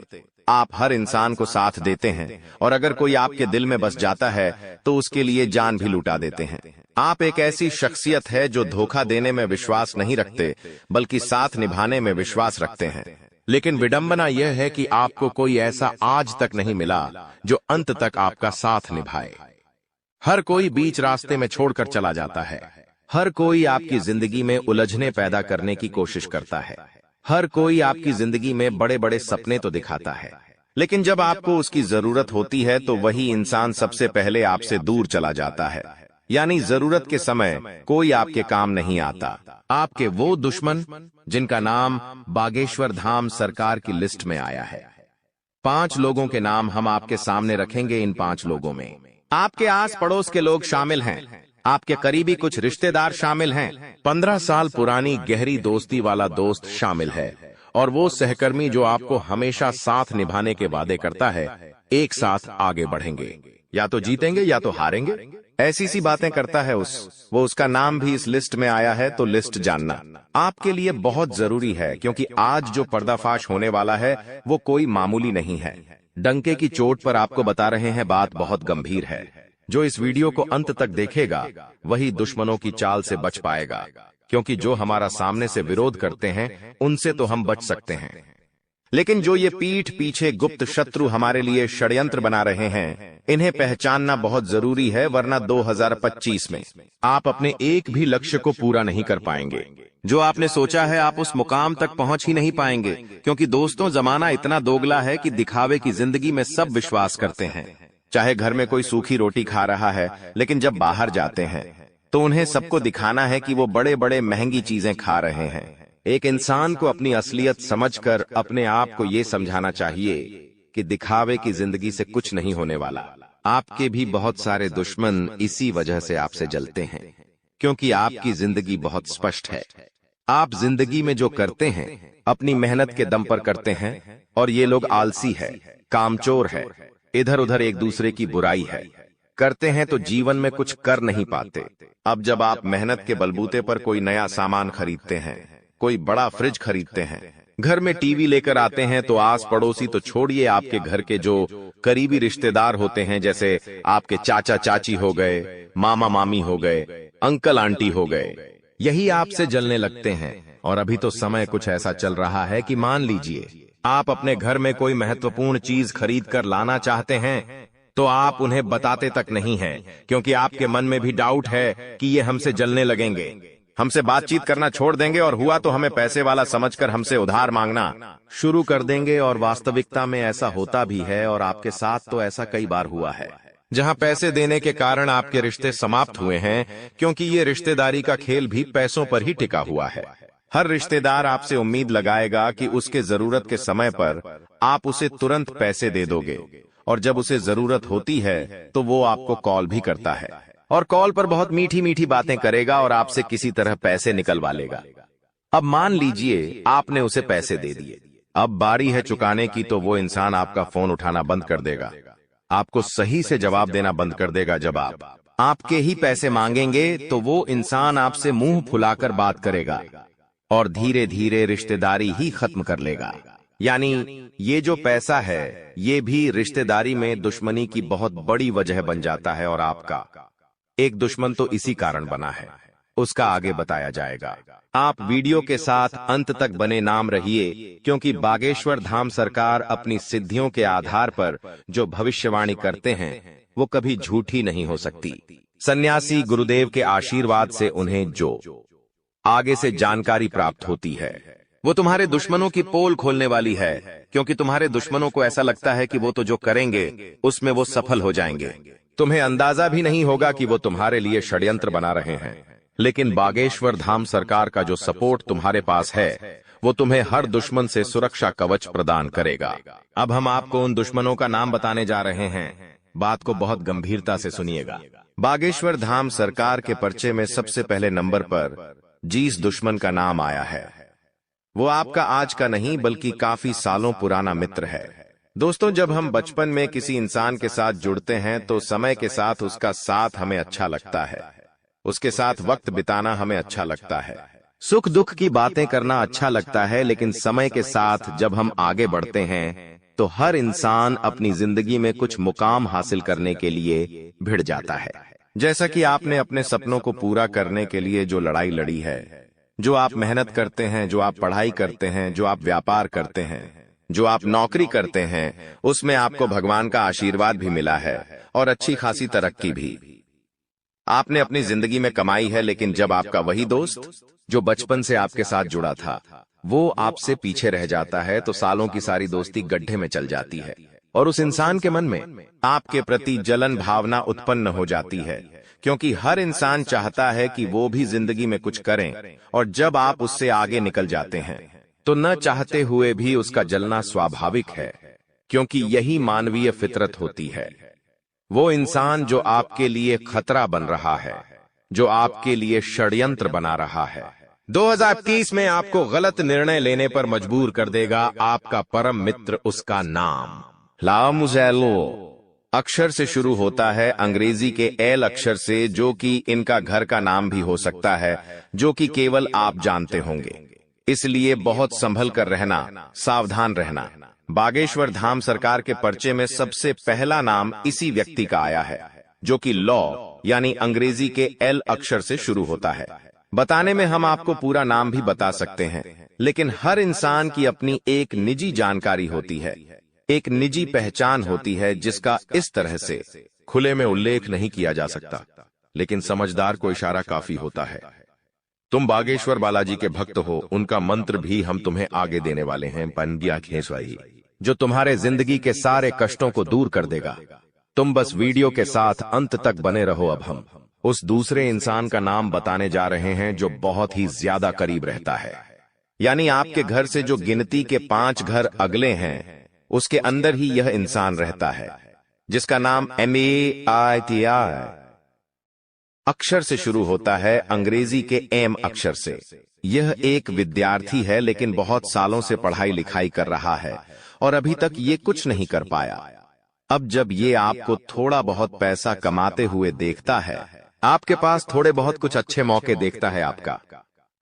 आप हर इंसान को साथ देते हैं और अगर कोई आपके दिल में बस जाता है तो उसके लिए जान भी लुटा देते हैं। आप एक ऐसी शख्सियत है जो धोखा देने में विश्वास नहीं रखते बल्कि साथ निभाने में विश्वास रखते हैं। लेकिन विडंबना यह है कि आपको कोई ऐसा आज तक नहीं मिला जो अंत तक आपका साथ निभाए। हर कोई बीच रास्ते में छोड़कर चला जाता है। हर कोई आपकी जिंदगी में उलझने पैदा करने की कोशिश करता है। हर कोई आपकी जिंदगी में बड़े बड़े सपने तो दिखाता है, लेकिन जब आपको उसकी जरूरत होती है तो वही इंसान सबसे पहले आपसे दूर चला जाता है। यानी जरूरत के समय कोई आपके काम नहीं आता। आपके वो दुश्मन जिनका नाम बागेश्वर धाम सरकार की लिस्ट में आया है। 5 लोगों के नाम हम आपके सामने रखेंगे। इन 5 लोगों में आपके आस पड़ोस के लोग शामिल हैं, आपके करीबी कुछ रिश्तेदार शामिल हैं, 15 साल पुरानी गहरी दोस्ती वाला दोस्त शामिल है और वो सहकर्मी जो आपको हमेशा साथ निभाने के वादे करता है। एक साथ आगे बढ़ेंगे, या तो जीतेंगे या तो हारेंगे, ऐसी सी बातें करता है वो उसका नाम भी इस लिस्ट में आया है। तो लिस्ट जानना आपके लिए बहुत जरूरी है, क्योंकि आज जो पर्दाफाश होने वाला है वो कोई मामूली नहीं है। डंके की चोट पर आपको बता रहे हैं, बात बहुत गंभीर है। जो इस वीडियो को अंत तक देखेगा वही दुश्मनों की चाल से बच पाएगा, क्योंकि जो हमारा सामने से विरोध करते हैं उनसे तो हम बच सकते हैं, लेकिन जो ये पीठ पीछे गुप्त शत्रु हमारे लिए षड्यंत्र बना रहे हैं, इन्हें पहचानना बहुत जरूरी है, वरना 2025 में आप अपने एक भी लक्ष्य को पूरा नहीं कर पाएंगे। जो आपने सोचा है आप उस मुकाम तक पहुंच ही नहीं पाएंगे, क्योंकि दोस्तों जमाना इतना दोगला है कि दिखावे की जिंदगी में सब विश्वास करते हैं। चाहे घर में कोई सूखी रोटी खा रहा है, लेकिन जब बाहर जाते हैं तो उन्हें सबको दिखाना है कि वो बड़े बड़े महंगी चीजें खा रहे हैं। एक इंसान को अपनी असलियत समझकर अपने आप को ये समझाना चाहिए कि दिखावे की जिंदगी से कुछ नहीं होने वाला। आपके भी बहुत सारे दुश्मन इसी वजह से आपसे जलते हैं, क्योंकि आपकी जिंदगी बहुत स्पष्ट है। आप जिंदगी में जो करते हैं अपनी मेहनत के दम पर करते हैं, और ये लोग आलसी है, कामचोर है, इधर उधर एक दूसरे की बुराई है, करते हैं तो जीवन में कुछ कर नहीं पाते। अब जब आप मेहनत के बलबूते पर कोई नया सामान खरीदते हैं, कोई बड़ा फ्रिज खरीदते हैं, घर में टीवी लेकर आते हैं, तो आस पड़ोसी तो छोड़िए, आपके घर के जो करीबी रिश्तेदार होते हैं, जैसे आपके चाचा चाची हो गए, मामा मामी हो गए, अंकल आंटी हो गए, यही आपसे जलने लगते हैं। और अभी तो समय कुछ ऐसा चल रहा है कि मान लीजिए आप अपने घर में कोई महत्वपूर्ण चीज खरीद कर लाना चाहते हैं, तो आप उन्हें बताते तक नहीं हैं, क्योंकि आपके मन में भी डाउट है कि ये हमसे जलने लगेंगे, हमसे बातचीत करना छोड़ देंगे, और हुआ तो हमें पैसे वाला समझकर हमसे उधार मांगना शुरू कर देंगे। और वास्तविकता में ऐसा होता भी है, और आपके साथ तो ऐसा कई बार हुआ है, जहां पैसे देने के कारण आपके रिश्ते समाप्त हुए हैं, क्योंकि ये रिश्तेदारी का खेल भी पैसों पर ही टिका हुआ है। हर रिश्तेदार आपसे उम्मीद लगाएगा कि उसके जरूरत के समय पर आप उसे तुरंत पैसे दे दोगे, और जब उसे जरूरत होती है तो वो आपको कॉल भी करता है, और कॉल पर बहुत मीठी मीठी बातें करेगा और आपसे किसी तरह पैसे निकलवा लेगा। अब मान लीजिए आपने उसे पैसे दे दिए, अब बारी है चुकाने की, तो वो इंसान आपका फोन उठाना बंद कर देगा, आपको सही से जवाब देना बंद कर देगा। जब आप आपके ही पैसे मांगेंगे तो वो इंसान आपसे मुंह फुलाकर बात करेगा और धीरे धीरे रिश्तेदारी ही खत्म कर लेगा। यानी ये जो पैसा है ये भी रिश्तेदारी में दुश्मनी की बहुत बड़ी वजह बन जाता है, और आपका एक दुश्मन तो इसी कारण बना है, उसका आगे बताया जाएगा। आप वीडियो के साथ अंत तक बने नाम रहिए, क्योंकि बागेश्वर धाम सरकार अपनी सिद्धियों के आधार पर जो भविष्यवाणी करते हैं वो कभी झूठी नहीं हो सकती। सन्यासी गुरुदेव के आशीर्वाद से उन्हें जो आगे से जानकारी प्राप्त होती है वो तुम्हारे दुश्मनों की पोल खोलने वाली है, क्योंकि तुम्हारे दुश्मनों को ऐसा लगता है कि वो तो जो करेंगे उसमें वो सफल हो जाएंगे। तुम्हें अंदाजा भी नहीं होगा कि वो तुम्हारे लिए षड्यंत्र बना रहे हैं, लेकिन बागेश्वर धाम सरकार का जो सपोर्ट तुम्हारे पास है वो तुम्हें हर दुश्मन से सुरक्षा कवच प्रदान करेगा। अब हम आपको उन दुश्मनों का नाम बताने जा रहे हैं, बात को बहुत गंभीरता से सुनिएगा। बागेश्वर धाम सरकार के पर्चे में सबसे पहले नंबर पर जिस दुश्मन का नाम आया है वो आपका आज का नहीं बल्कि काफी सालों पुराना मित्र है। दोस्तों, जब हम बचपन में किसी इंसान के साथ जुड़ते हैं तो समय के साथ उसका साथ हमें अच्छा लगता है, उसके साथ वक्त बिताना हमें अच्छा लगता है, सुख दुख की बातें करना अच्छा लगता है। लेकिन समय के साथ जब हम आगे बढ़ते हैं तो हर इंसान अपनी जिंदगी में कुछ मुकाम हासिल करने के लिए भिड़ जाता है। जैसा कि आपने अपने सपनों को पूरा करने के लिए जो लड़ाई लड़ी है, जो आप मेहनत करते हैं, जो आप पढ़ाई करते हैं, जो आप व्यापार करते हैं, जो आप नौकरी करते हैं, उसमें आपको भगवान का आशीर्वाद भी मिला है और अच्छी खासी तरक्की भी आपने अपनी जिंदगी में कमाई है। लेकिन जब आपका वही दोस्त जो बचपन से आपके साथ जुड़ा था वो आपसे पीछे रह जाता है, तो सालों की सारी दोस्ती गड्ढे में चल जाती है और उस इंसान के मन में आपके प्रति जलन भावना उत्पन्न हो जाती है, क्योंकि हर इंसान चाहता है कि वो भी जिंदगी में कुछ करें, और जब आप उससे आगे निकल जाते हैं तो न चाहते हुए भी उसका जलना स्वाभाविक है, क्योंकि यही मानवीय फितरत होती है। वो इंसान जो आपके लिए खतरा बन रहा है, जो आपके लिए षड्यंत्र बना रहा है, 2030 में आपको गलत निर्णय लेने पर मजबूर कर देगा। आपका परम मित्र, उसका नाम लामुज़ेलो अक्षर से शुरू होता है, अंग्रेजी के एल अक्षर से, जो कि इनका घर का नाम भी हो सकता है, जो कि केवल आप जानते होंगे। इसलिए बहुत संभल कर रहना, सावधान रहना। बागेश्वर धाम सरकार के पर्चे में सबसे पहला नाम इसी व्यक्ति का आया है, जो कि लॉ यानी अंग्रेजी के एल अक्षर से शुरू होता है। बताने में हम आपको पूरा नाम भी बता सकते हैं, लेकिन हर इंसान की अपनी एक निजी जानकारी होती है, एक निजी पहचान होती है, जिसका इस तरह से खुले में उल्लेख नहीं किया जा सकता, लेकिन समझदार को इशारा काफी होता है। तुम बागेश्वर बालाजी के भक्त हो, उनका मंत्र भी हम तुम्हें आगे देने वाले हैं, पंडिया खेसवाई, जो तुम्हारे जिंदगी के सारे कष्टों को दूर कर देगा। तुम बस वीडियो के साथ अंत तक बने रहो। अब हम उस दूसरे इंसान का नाम बताने जा रहे हैं जो बहुत ही ज्यादा करीब रहता है, यानी आपके घर से जो गिनती के 5 घर अगले हैं, उसके अंदर ही यह इंसान रहता है, जिसका नाम MEITI अक्षर से शुरू होता है, अंग्रेजी के एम अक्षर से। यह एक विद्यार्थी है, लेकिन बहुत सालों से पढ़ाई लिखाई कर रहा है और अभी तक ये कुछ नहीं कर पाया। अब जब ये आपको थोड़ा बहुत पैसा कमाते हुए देखता है, आपके पास थोड़े बहुत कुछ अच्छे मौके देखता है, आपका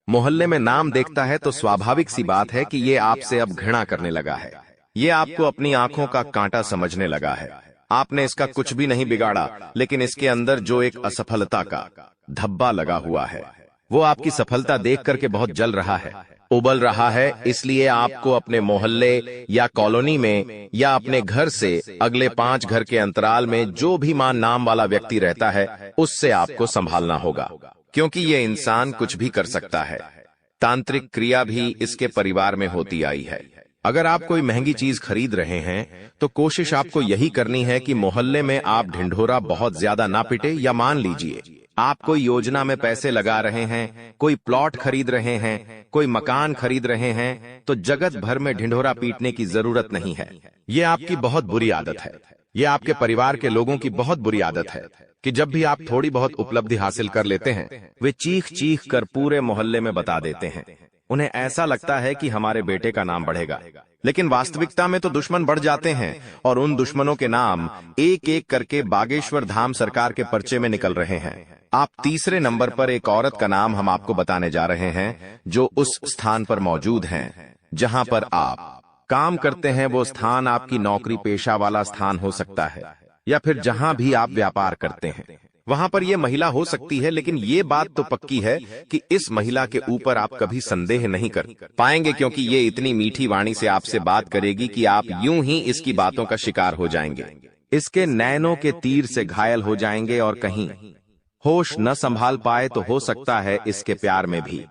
मोहल्ले में नाम देखता है, तो स्वाभाविक सी बात है कि ये आपसे अब घृणा करने लगा है। ये आपको अपनी आंखों का कांटा समझने लगा है। आपने इसका कुछ भी नहीं बिगाड़ा, लेकिन इसके अंदर जो एक असफलता का धब्बा लगा हुआ है, वो आपकी सफलता देख करके बहुत जल रहा है, उबल रहा है। इसलिए आपको अपने मोहल्ले या कॉलोनी में या अपने घर से अगले 5 घर के अंतराल में जो भी नाम वाला व्यक्ति रहता है, उससे आपको संभालना होगा, क्योंकि ये इंसान कुछ भी कर सकता है। तांत्रिक क्रिया भी इसके परिवार में होती आई है। अगर आप कोई महंगी चीज खरीद रहे हैं, तो कोशिश आपको यही करनी है कि मोहल्ले में आप ढिंढोरा बहुत ज्यादा ना पिटे। या मान लीजिए आप कोई योजना में पैसे लगा रहे हैं, कोई प्लॉट खरीद रहे हैं, कोई मकान खरीद रहे हैं, तो जगत भर में ढिंढोरा पीटने की जरूरत नहीं है। ये आपकी बहुत बुरी आदत है। ये आपके परिवार के लोगों की बहुत बुरी आदत है कि जब भी आप थोड़ी बहुत उपलब्धि हासिल कर लेते हैं, वे चीख चीख कर पूरे मोहल्ले में बता देते हैं। उन्हें ऐसा लगता है कि हमारे बेटे का नाम बढ़ेगा, लेकिन वास्तविकता में तो दुश्मन बढ़ जाते हैं, और उन दुश्मनों के नाम एक एक करके बागेश्वर धाम सरकार के पर्चे में निकल रहे हैं। आप तीसरे नंबर पर एक औरत का नाम हम आपको बताने जा रहे हैं, जो उस स्थान पर मौजूद हैं जहां पर आप काम करते हैं। वो स्थान आपकी नौकरी पेशा वाला स्थान हो सकता है, या फिर जहां भी आप व्यापार करते हैं, वहां पर यह महिला हो सकती है। लेकिन ये बात तो पक्की है कि इस महिला के ऊपर आप कभी संदेह नहीं कर पाएंगे, क्योंकि ये इतनी मीठी वाणी से आपसे बात करेगी कि आप यूं ही इसकी बातों का शिकार हो जाएंगे, इसके नैनों के तीर से घायल हो जाएंगे, और कहीं होश न संभाल पाए तो हो सकता है इसके प्यार में भी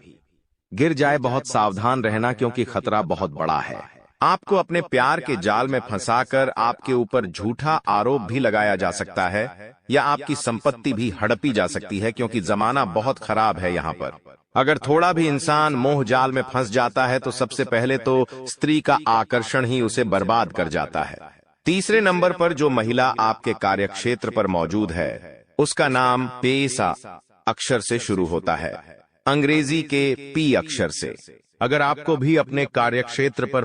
गिर जाए। बहुत सावधान रहना, क्योंकि खतरा बहुत बड़ा है। आपको अपने प्यार के जाल में फंसाकर आपके ऊपर झूठा आरोप भी लगाया जा सकता है, या आपकी संपत्ति भी हड़पी जा सकती है, क्योंकि जमाना बहुत खराब है यहाँ पर। अगर थोड़ा भी इंसान मोह जाल में फंस जाता है, तो सबसे पहले तो स्त्री का आकर्षण ही उसे बर्बाद कर जाता है। तीसरे नंबर पर जो महिला आपके कार्यक्षेत्र पर मौजूद है, उसका नाम पेसा अक्षर से शुरू होता है, अंग्रेजी के पी अक्षर से। अगर आपको भी अपने कार्यक्षेत्र पर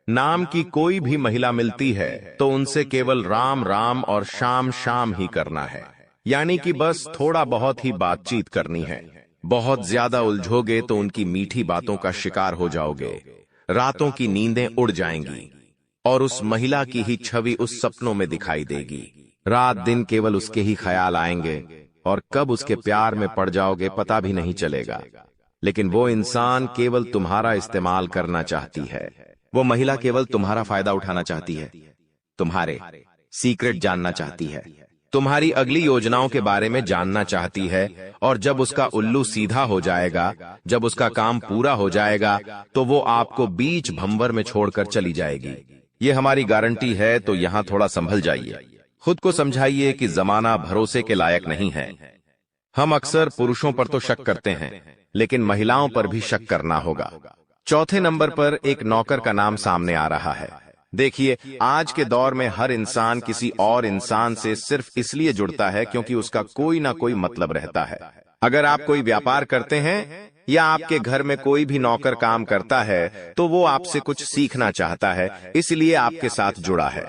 नाम की कोई भी महिला मिलती है, तो उनसे केवल राम राम और शाम शाम ही करना है, यानी कि बस थोड़ा बहुत ही बातचीत करनी है। बहुत ज्यादा उलझोगे तो उनकी मीठी बातों का शिकार हो जाओगे। रातों की नींदें उड़ जाएंगी और उस महिला की ही छवि उस सपनों में दिखाई देगी। रात दिन केवल उसके ही ख्याल आएंगे और कब उसके प्यार में पड़ जाओगे पता भी नहीं चलेगा। लेकिन वो इंसान केवल तुम्हारा इस्तेमाल करना चाहती है। वो महिला केवल तुम्हारा फायदा उठाना चाहती है, तुम्हारे सीक्रेट जानना चाहती है, तुम्हारी अगली योजनाओं के बारे में जानना चाहती है। और जब उसका उल्लू सीधा हो जाएगा, जब उसका काम पूरा हो जाएगा, तो वो आपको बीच भंवर में छोड़कर चली जाएगी। ये हमारी गारंटी है। तो यहां थोड़ा संभल जाइए, खुद को समझाइए कि जमाना भरोसे के लायक नहीं है। हम अक्सर पुरुषों पर तो शक करते हैं, लेकिन महिलाओं पर भी शक करना होगा। चौथे नंबर पर एक नौकर का नाम सामने आ रहा है। देखिए, आज के दौर में हर इंसान किसी और इंसान से सिर्फ इसलिए जुड़ता है क्योंकि उसका कोई ना कोई मतलब रहता है। अगर आप कोई व्यापार करते हैं या आपके घर में कोई भी नौकर काम करता है, तो वो आपसे कुछ सीखना चाहता है, इसलिए आपके साथ जुड़ा है।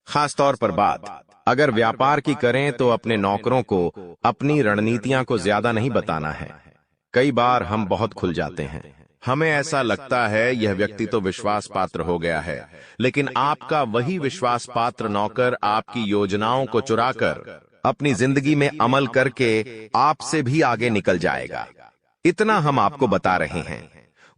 खासतौर पर बात अगर व्यापार की करें तो अपने नौकरों को अपनी रणनीतियां को ज्यादा नहीं बताना है। कई बार हम बहुत खुल जाते हैं, हमें ऐसा लगता है यह व्यक्ति तो विश्वास पात्र हो गया है, लेकिन आपका वही विश्वास पात्र नौकर आपकी योजनाओं को चुराकर अपनी जिंदगी में अमल करके आपसे भी आगे निकल जाएगा। इतना हम आपको बता रहे हैं।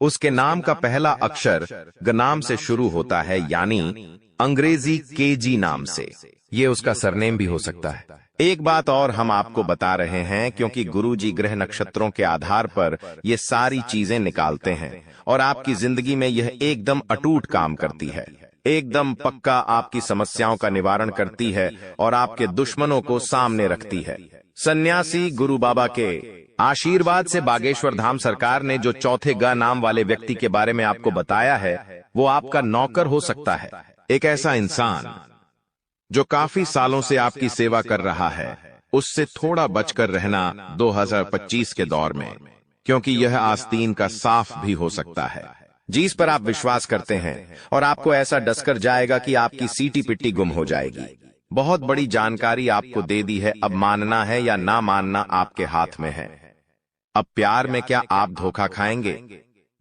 उसके नाम का पहला अक्षर ग नाम से शुरू होता है, यानी अंग्रेजी केजी नाम से। ये उसका सरनेम भी हो सकता है। एक बात और हम आपको बता रहे हैं, क्योंकि गुरुजी ग्रह नक्षत्रों के आधार पर ये सारी चीजें निकालते हैं और आपकी जिंदगी में यह एकदम अटूट काम करती है, एकदम पक्का आपकी समस्याओं का निवारण करती है और आपके दुश्मनों को सामने रखती है। सन्यासी गुरु बाबा के आशीर्वाद से बागेश्वर धाम सरकार ने जो चौथे ग नाम वाले व्यक्ति के बारे में आपको बताया है, वो आपका नौकर हो सकता है। एक ऐसा इंसान जो काफी सालों से आपकी सेवा कर रहा है, उससे थोड़ा बचकर रहना 2025 के दौर में, क्योंकि यह आस्तीन का साफ भी हो सकता है जिस पर आप विश्वास करते हैं, और आपको ऐसा डसकर जाएगा कि आपकी सीटी पिट्टी गुम हो जाएगी। बहुत बड़ी जानकारी आपको दे दी है, अब मानना है या ना मानना आपके हाथ में है। अब प्यार में क्या आप धोखा खाएंगे?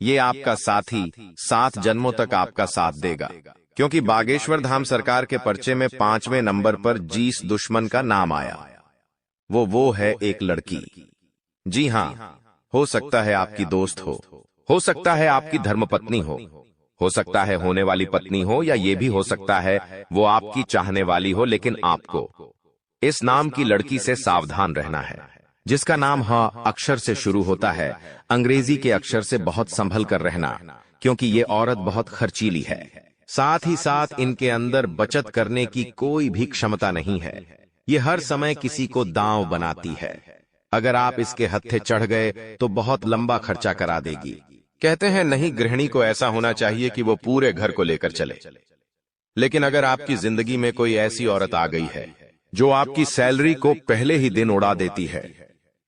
ये आपका साथी 7 जन्मों तक आपका साथ देगा, क्योंकि बागेश्वर धाम सरकार के पर्चे में 5वें नंबर पर जिस दुश्मन का नाम आया, वो है एक लड़की। जी हां, हो सकता है आपकी दोस्त हो सकता है आपकी धर्मपत्नी हो सकता है होने वाली पत्नी हो, या ये भी हो सकता है वो आपकी चाहने वाली हो। लेकिन आपको इस नाम की लड़की से सावधान रहना है, जिसका नाम ह अक्षर से शुरू होता है। अंग्रेजी के अक्षर से बहुत संभल कर रहना, क्योंकि ये औरत बहुत खर्चीली है। साथ ही साथ इनके अंदर बचत करने की कोई भी क्षमता नहीं है। ये हर समय किसी को दांव बनाती है। अगर आप इसके हत्थे चढ़ गए तो बहुत लंबा खर्चा करा देगी। कहते हैं नहीं, गृहिणी को ऐसा होना चाहिए कि वो पूरे घर को लेकर चले। लेकिन अगर आपकी जिंदगी में कोई ऐसी औरत आ गई है जो आपकी सैलरी को पहले ही दिन उड़ा देती है,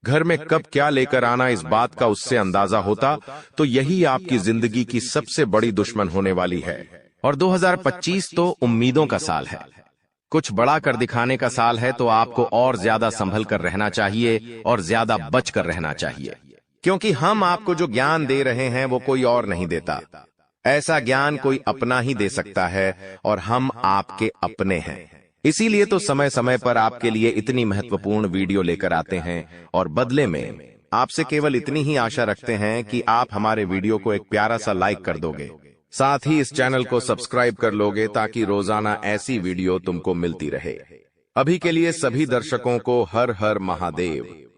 घर में कब क्या लेकर आना इस बात का उससे अंदाजा होता, तो यही आपकी जिंदगी की सबसे बड़ी दुश्मन होने वाली है। और 2025 तो उम्मीदों का साल है, कुछ बड़ा कर दिखाने का साल है। तो आपको और ज्यादा संभल कर रहना चाहिए और ज्यादा बच कर रहना चाहिए, क्योंकि हम आपको जो ज्ञान दे रहे हैं वो कोई और नहीं देता। ऐसा ज्ञान कोई अपना ही दे सकता है, और हम आपके अपने हैं। इसीलिए तो समय समय पर आपके लिए इतनी महत्वपूर्ण वीडियो लेकर आते हैं, और बदले में आपसे केवल इतनी ही आशा रखते हैं कि आप हमारे वीडियो को एक प्यारा सा लाइक कर दोगे, साथ ही इस चैनल को सब्सक्राइब कर लोगे, ताकि रोजाना ऐसी वीडियो तुमको मिलती रहे। अभी के लिए सभी दर्शकों को हर हर महादेव।